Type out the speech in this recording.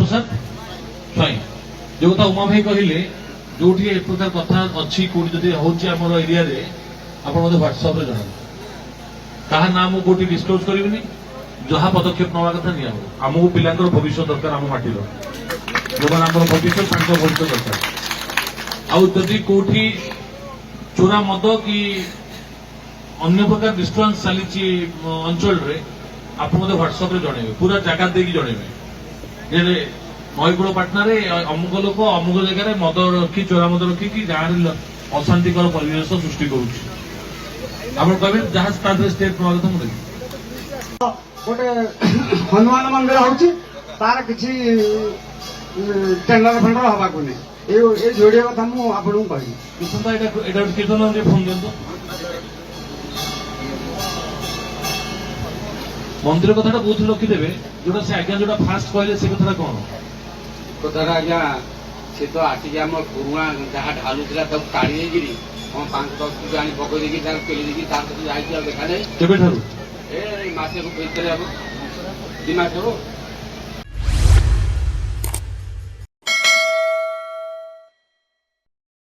प्रसाद स्वाई जो कथा उमा भाई कहले जो एक प्रकार कथा अच्छी कोटी जदि होमर एरिया आप ह्वाट्सअप जन क्या ना मुझे डिस्क्लोज करी जहाँ पदक्षेप नवा कथा नि आमको पिला भविष्य दरकार आम माटी जो आम भविष्य भविष्य दरकार आदि कौटी चोरा मद कि अन्य प्रकार डिस्टर्बांस चली अंचल आप ह्वाट्सअप जनइबे पूरा जगह देखिए जनइबे नईकूल पाटना अमुक लोक अमुक जगह मद रखी चोरा मद रखिकी गाँव अशांतिकर परिवेश सृष्टि करें जहाँ स्टेप नवा कथा मुझे गोटे हनुमान मंदिर होची तार किसी टेंडर फेंडर हवा को नहीं ये जोड़िया कथा मुझे आपको कही कीर्तन फोन दिखाँ मंदिर कथा बहुत रखिदेवे जोटा से आज्ञा जोटा फास्ट कहले से कथा कौन कथा आज्ञा सी तो आसिक आम पुरुणा जहाँ ढालुला तक काढ़ी 5-10 फुट आनी पकई देखी पेली देखी देखा जाए देखा जाए केबे ठारू ए मासे को भीतर 2 मास हो